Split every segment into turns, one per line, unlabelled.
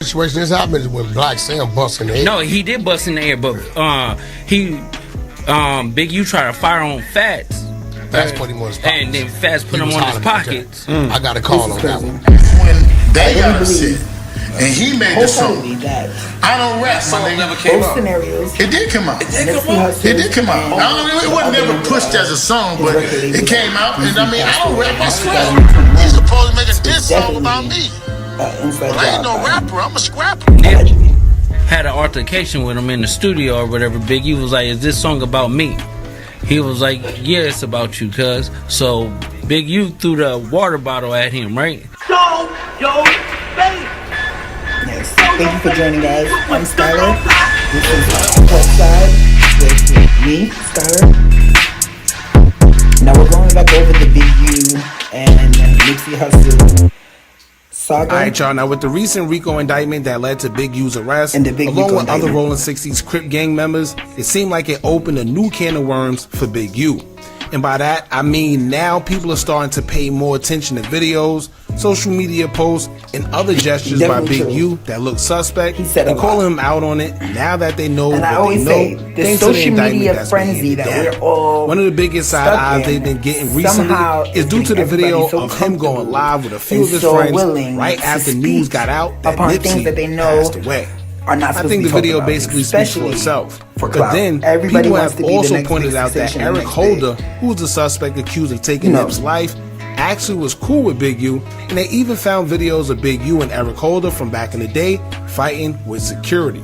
situation this happened when Black Sam bust in the air.
No, he did bust in the air, but Big U tried to fire on Fats.
Fats put him on his pockets.
And then Fats put him on his pockets.
I got a call on that one.
When they got upset, and he made the song. I don't rap, my nigga.
Never came out.
It did come out. It did come out. I don't know, it wasn't never pushed as a song, but it came out. And I mean, I don't rap, I scrap. He's supposed to make a diss song about me. But I ain't no rapper, I'm a scrapper.
Nip had an altercation with him in the studio or whatever. Big U was like, "Is this song about me?" He was like, "Yeah, it's about you, cuz." So Big U threw the water bottle at him, right?
Show your face.
Yes. Thank you for joining, guys. I'm Skylar. This is Upside with me, Skylar. Now we're going back over the Big U and Nipsey Hussle saga.
Alright, y'all. Now, with the recent RICO indictment that led to Big U's arrest,
and the Big
along
RICO
with other
indictment.
Rolling 60s Crip gang members, it seemed like it opened a new can of worms for Big U. And by that, I mean now people are starting to pay more attention to videos, social media posts, and other gestures by Big U that look suspect, and calling him out on it now that they know
And I
what they
always
know.
say, the
thanks to the
social
indictment
media
that's been
frenzy
handed
that
down.
we're all
One of the biggest side
stuck
eyes
in
they've been getting recently
somehow
is due to the video
everybody's so
of him going
comfortable
live with a few of his
and so
friends
willing
right
to
after
speak
news got out that
upon
Nipsey
things that they know
passed away.
are not
I
supposed
think
to
the
be
video
talked about,
basically speaks for
especially
itself.
for
But
clout.
then
Everybody
people
wants
have
to be the
also
next
pointed
big
out that
sensation
Eric
the next
Holder,
day.
who was the suspect accused of taking
No.
Nip's life, actually was cool with Big U, and they even found videos of Big U and Eric Holder from back in the day fighting with security.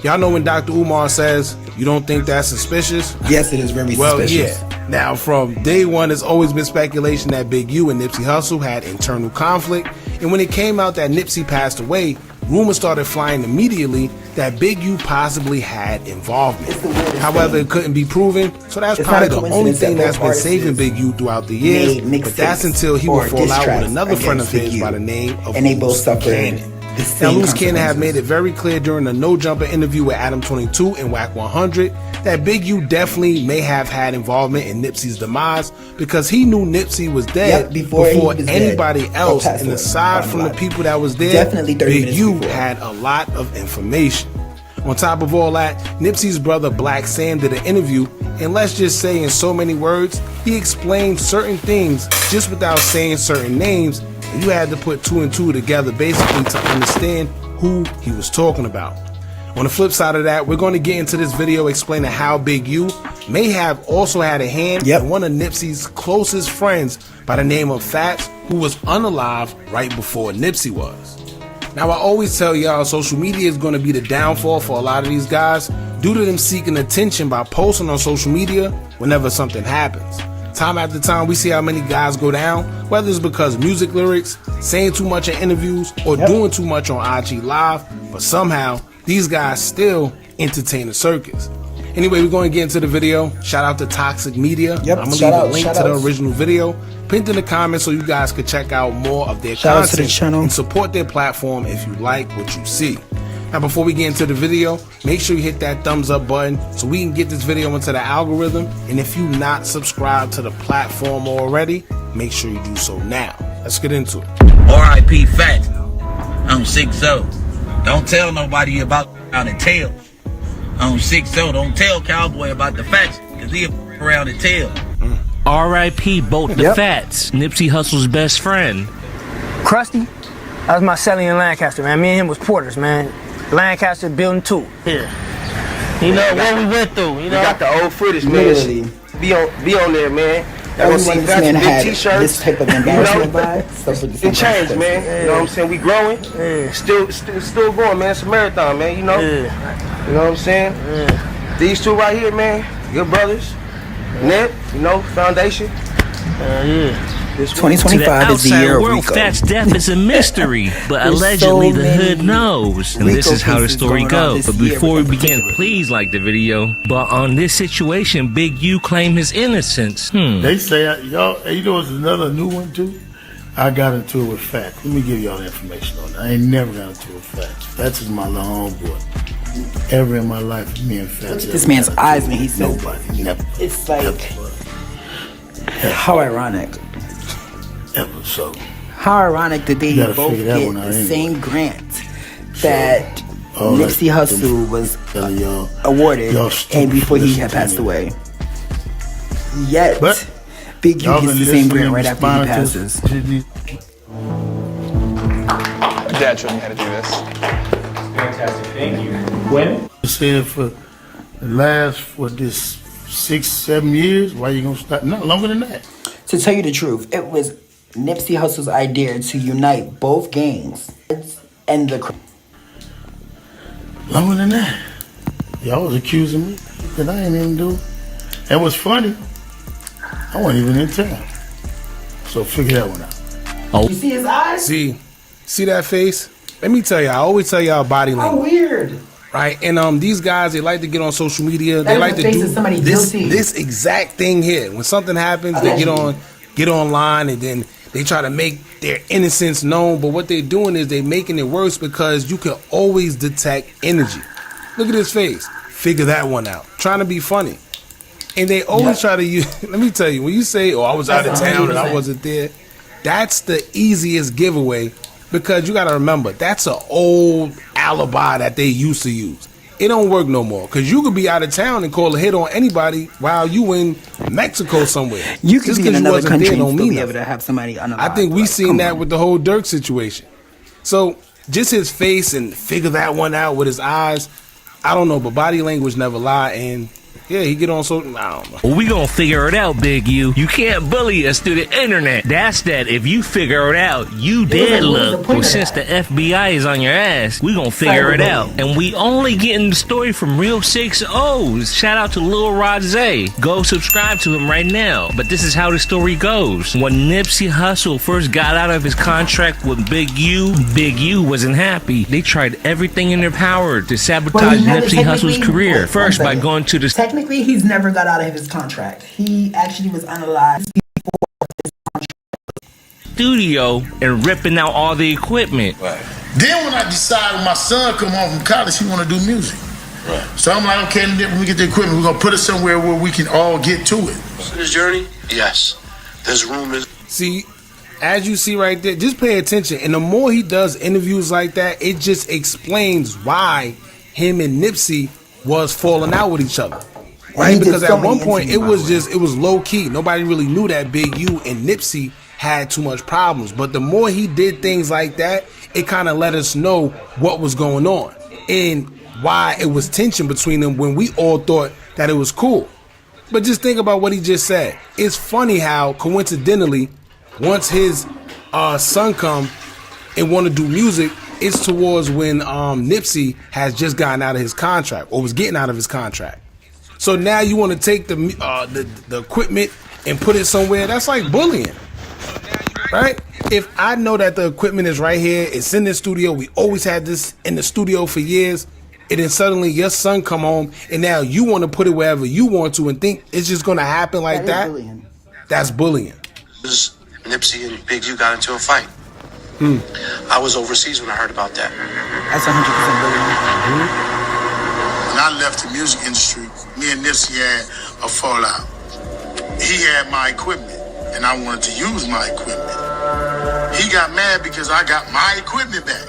Y'all know when Dr. Umar says, "You don't think that's suspicious?"
Yes, it is very suspicious.
Yeah. Now, from day one, there's always been speculation that Big U and Nipsey Hussle had internal conflict, and when it came out that Nipsey passed away, rumors started flying immediately that Big U possibly had involvement. However, it couldn't be proven, so that's
It's
probably
not a
the only
coincidence
thing
that
that's
both
been
artists
saving Big U throughout the years,
made
but that's
mixtapes
until he
or
would fall
diss
out with
tracks
another friend of
against
his
Big
by
U.
the name of
And they both
Loose
suffered
Cannon.
the
Now,
same
Loose Cannon had
consequences.
made it very clear during the No Jumper interview with Adam 22 and Whack 100 that Big U definitely may have had involvement in Nipsey's demise because he knew Nipsey was dead
before he was
anybody
dead.
else.
Passed
And
away.
aside from the people that was there,
Definitely 30
Big
minutes
U
before.
had a lot of information. On top of all that, Nipsey's brother Black Sam did an interview, and let's just say in so many words, he explained certain things just without saying certain names, and you had to put two and two together basically to understand who he was talking about. On the flip side of that, we're going to get into this video explaining how Big U may have also had a hand in one of Nipsey's closest friends by the name of Fats, who was unalive right before Nipsey was. Now, I always tell y'all social media is going to be the downfall for a lot of these guys due to them seeking attention by posting on social media whenever something happens. Time after time, we see how many guys go down, whether it's because of music lyrics, saying too much in interviews, or doing too much on IG Live, but somehow these guys still entertain the circus. Anyway, we're going to get into the video. Shout out to Toxic Media. I'm going to leave a link to the original video pinned in the comments so you guys can check out more of their
Shout out to the
content
channel.
and support their platform if you like what you see. Now, before we get into the video, make sure you hit that thumbs up button so we can get this video into the algorithm. And if you're not subscribed to the platform already, make sure you do so now. Let's get into it.
R.I.P. Fat. I'm 6-0. Don't tell nobody about around the tail. I'm 6-0. Don't tell Cowboy about the facts, because he'll around the tail.
R.I.P. both the Fats, Nipsey Hussle's best friend.
Krusty, that was my celly in Lancaster, man. Me and him was porters, man. Lancaster building 2.
Yeah. You know what we went through, you know?
We got the old footage, man.
Literally.
Be on there, man. Y'all gonna see
Everyone in this
Fats
man
with
had
big t-shirts.
this type of embarrassment by suffered the same
It changed,
consequences.
man. You know what I'm saying? We growing. Still going, man. It's a marathon, man. You know. You know what I'm saying? These two right here, man. Good brothers. Nip, you know, foundation.
2025 is the year of
world,
RICO.
Fat's death is a mystery, but
There's
allegedly
so
the
many
hood knows. And
RICO
this is how the
cases
story
going on
goes.
this
But
year
before we
in
begin,
particular.
please like the video. But on this situation, Big U claimed his innocence.
They say, y'all, you know, it's another new one too. I got into it with Fats. Let me give y'all the information on that. I ain't never got into it with Fats. Fats is my little homeboy. Ever in my life, me and Fats.
This man's eyes when he says
nobody, never.
It's like, how ironic.
Ever so.
How ironic that they
You gotta
both
figure that
get
one out
the
anyway.
same grant that Nipsey Hussle was awarded and before he had passed away. Yet, Big U gets the same grant right after he passes.
Dad showed me how to do this.
Fantastic, thank you. When?
I said for the last, 6-7 years, why you gonna stop? No, longer than that.
To tell you the truth, it was Nipsey Hussle's idea to unite both gangs and the...
Longer than that. Y'all was accusing me that I ain't even do. And what's funny, I wasn't even in town. So figure that one out.
Oh. You see his eyes?
See that face? Let me tell you, I always tell y'all body language.
How weird.
Right? And these guys, they like to get on social media. They like to do this exact thing here. When something happens, they get online and then they try to make their innocence known. But what they're doing is they're making it worse because you can always detect energy. Look at his face. Figure that one out. Trying to be funny. And they always try to use, let me tell you, when you say, oh, I was out of town and I wasn't there, that's the easiest giveaway because you got to remember, that's an old alibi that they used to use. It don't work no more because you could be out of town and call a hit on anybody while you in Mexico somewhere.
You could be in another country and still be able to have somebody unalive.
I think we seen that with the whole Dirk situation. So just his face and figure that one out with his eyes, I don't know, but body language never lie. And yeah, he get on so I don't know.
Well, we gonna figure it out, Big U. You can't bully us through the internet. That's that. If you figure it out, you dead look. Well, since the FBI is on your ass, we gonna figure it out. And we only getting the story from Real 6 O's. Shout out to Lil Rose. Go subscribe to him right now. But this is how the story goes. When Nipsey Hussle first got out of his contract with Big U wasn't happy. They tried everything in their power to sabotage Nipsey Hussle's career. First, by going to the
Technically, he's never got out of his contract. He actually was unalive before his contract.
Studio and ripping out all the equipment.
Right. Then when I decided when my son come home from college, he want to do music. Right. So I'm like, okay, when we get the equipment, we're going to put it somewhere where we can all get to it.
This journey? Yes. There's room.
See, as you see right there, just pay attention. And the more he does interviews like that, it just explains why him and Nipsey was falling out with each other. Right? Because at one point it was low key. Nobody really knew that Big U and Nipsey had too much problems. But the more he did things like that, it kind of let us know what was going on and why it was tension between them when we all thought that it was cool. But just think about what he just said. It's funny how coincidentally, once his son come and want to do music, it's towards when Nipsey has just gotten out of his contract or was getting out of his contract. So now you want to take the equipment and put it somewhere. That's like bullying, right? If I know that the equipment is right here, it's in the studio, we always had this in the studio for years, and then suddenly your son come home and now you want to put it wherever you want to and think it's just going to happen like that. That's bullying.
Nipsey and Big U got into a fight. I was overseas when I heard about that.
That's 100% bullying.
When I left the music industry, me and Nipsey had a fallout. He had my equipment, and I wanted to use my equipment. He got mad because I got my equipment back.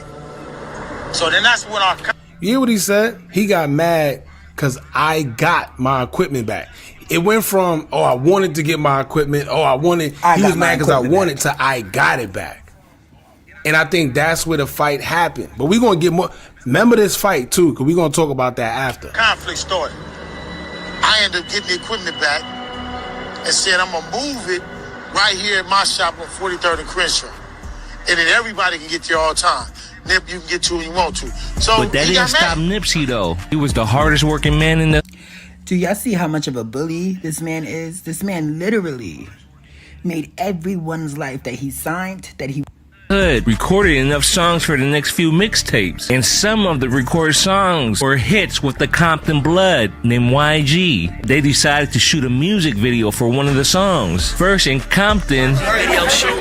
So then that's when our...
You hear what he said? He got mad because I got my equipment back. It went from, oh, I wanted to get my equipment. Oh, he was mad because I wanted to, I got it back. And I think that's where the fight happened. But we're going to get more. Remember this fight, too, because we're going to talk about that after.
Conflict started. I ended up getting the equipment back and said, I'm going to move it right here at my shop on 43rd and Crenshaw. And then everybody can get there all the time. Nip, you can get to when you want to. So
but that didn't stop Nipsey, though. He was the hardest working man in the...
Do y'all see how much of a bully this man is? This man literally made everyone's life that he signed, that he...
recorded enough songs for the next few mixtapes, and some of the recorded songs were hits with the Compton blood named YG. They decided to shoot a music video for one of the songs. First in Compton,
radio shoot.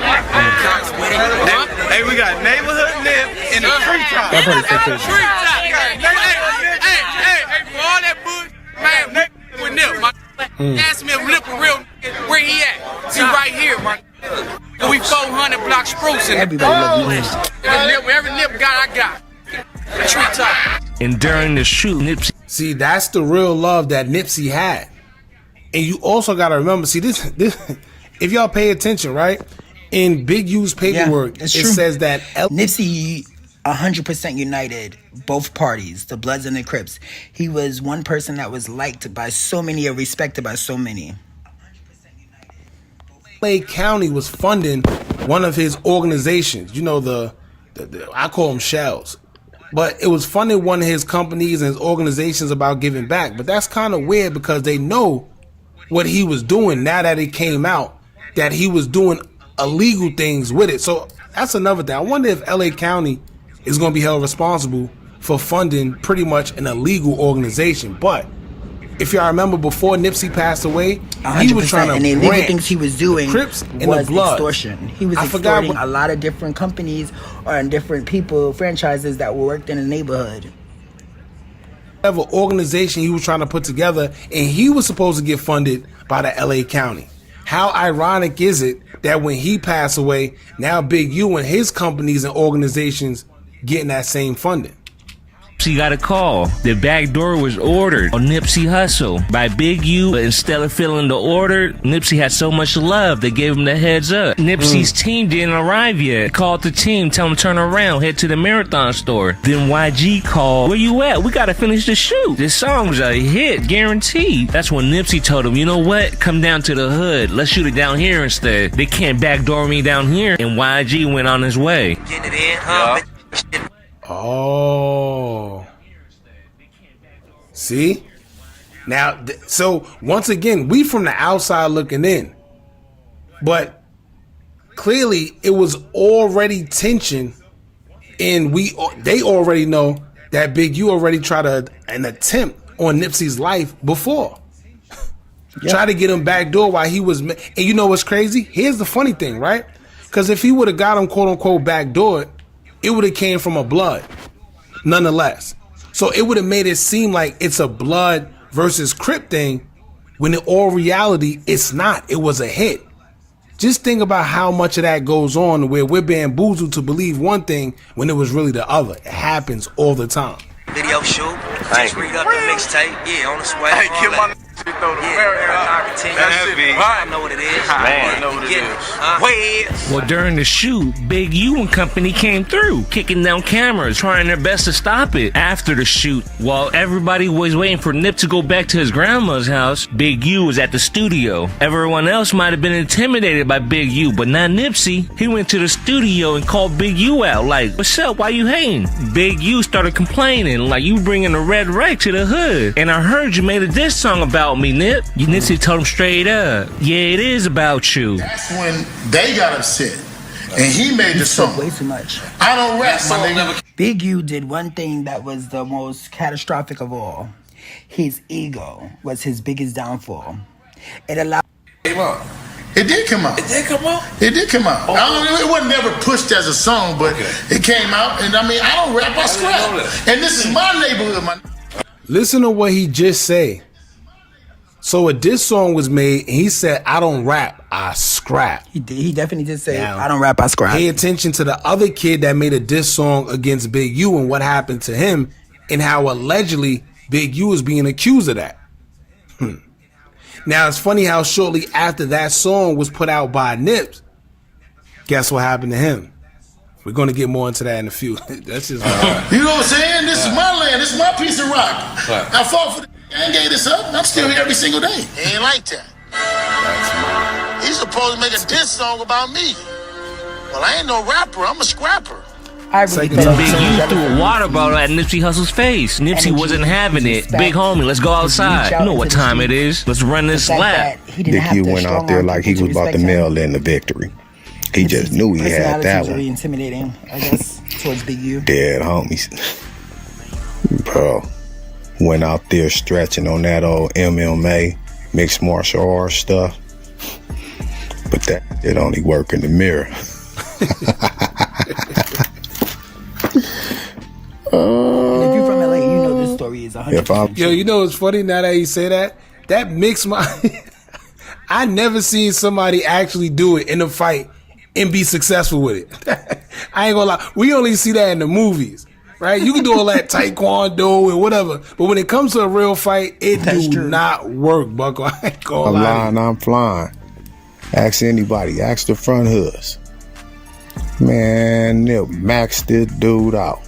Hey, we got neighborhood Nip in the treetop. Hey, for all that bullshit, man, with Nip, my ask me if Nip a real where he at? See right here, my. We 400 block spruce in
everybody love Nip.
Every Nip got, I got. treetop.
And during the shoot, Nipsey.
See, that's the real love that Nipsey had. And you also got to remember, see, this, if y'all pay attention, right? In Big U's paperwork, it says that
Nipsey 100% united both parties, the Bloods and the Crips. He was one person that was liked by so many or respected by so many.
LA County was funding one of his organizations. You know, the I call them shells. But it was funding one of his companies and his organizations about giving back. But that's kind of weird because they know what he was doing now that it came out, that he was doing illegal things with it. So that's another thing. I wonder if LA County is going to be held responsible for funding pretty much an illegal organization. But if y'all remember, before Nipsey passed away,
100%,
he was trying to
and the illegal
grant
things he was doing
the Crips and
was
the Bloods.
extortion. He was extorting a lot of different companies or different people, franchises that worked in the neighborhood.
Whatever organization he was trying to put together, and he was supposed to get funded by the LA County. How ironic is it that when he passed away, now Big U and his companies and organizations getting that same funding?
Nipsey got a call. The back door was ordered on Nipsey Hussle by Big U, but instead of filling the order, Nipsey had so much love, they gave him the heads up. Nipsey's team didn't arrive yet. Called the team, tell them turn around, head to the Marathon store. Then YG called, where you at? We gotta finish the shoot. This song's a hit, guaranteed. That's when Nipsey told him, you know what? Come down to the hood. Let's shoot it down here instead. They can't backdoor me down here. And YG went on his way.
Getting it in, huh?
Oh. See? Now, so once again, we from the outside looking in. But clearly it was already tension, and they already know that Big U already tried an attempt on Nipsey's life before. Try to get him backdoor while he was, and you know what's crazy? Here's the funny thing, right? Because if he would have got him quote unquote backdoored, it would have came from a Blood, nonetheless. So it would have made it seem like it's a Blood versus Crip thing, when in all reality, it's not. It was a hit. Just think about how much of that goes on where we're bamboozled to believe one thing when it was really the other. It happens all the time.
Video shoot. Just read up the mixtape. Yeah, on the swag.
Hey, get my throw the
I know what it is.
I know what it is.
Well, during the shoot, Big U and company came through, kicking down cameras, trying their best to stop it. After the shoot, while everybody was waiting for Nip to go back to his grandma's house, Big U was at the studio. Everyone else might have been intimidated by Big U, but not Nipsey. He went to the studio and called Big U out, like, what's up, why you hating? Big U started complaining, like, you bringing the red right to the hood. And I heard you made a diss song about me, Nip. Nipsey told him straight up, yeah, it is about you.
That's when they got upset. And he made the song.
Way too much.
I don't rap, my nigga.
Big U did one thing that was the most catastrophic of all. His ego was his biggest downfall. It allowed.
It did come out.
It did come out?
It did come out. It wasn't never pushed as a song, but it came out. And I mean, I don't rap, I scrap. And this is my neighborhood, man.
Listen to what he just said. So a diss song was made, and he said, I don't rap, I scrap.
He definitely did say, I don't rap, I scrap.
Pay attention to the other kid that made a diss song against Big U and what happened to him, and how allegedly Big U is being accused of that. Now, it's funny how shortly after that song was put out by Nips, guess what happened to him? We're going to get more into that in a few. That's just
you know what I'm saying? This is my land. This is my piece of rock. I fought for the and gave this up. I'm still here every single day. He ain't like that. He's supposed to make a diss song about me. Well, I ain't no rapper. I'm a scrapper.
Big U threw a water bottle at Nipsey Hussle's face. Nipsey wasn't having it. Big homie, let's go outside. You know what time it is. Let's run this lap.
Big U went out there like he was about to mail in the victory. He just knew he had that one.
Really intimidating, I guess, towards Big U.
Dead homies. Bro, went out there stretching on that old MMA, mixed martial arts stuff. But that it only work in the mirror.
If you're from LA, you know this story is 100%.
Yo, you know what's funny now that you say that? That mixed my... I never seen somebody actually do it in a fight and be successful with it. I ain't gonna lie. We only see that in the movies. right? You can do all that taekwondo and whatever, but when it comes to a real fight, it do not work, Bucko. I ain't gonna
I'm
lie.
lying, I'm flying. Ask anybody. Ask the front hoods. Man, Nip maxed this dude out.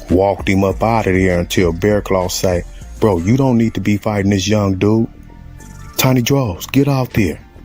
Walked him up out of there until Bear Claw say, bro, you don't need to be fighting this young dude. Tiny Draws, get out there.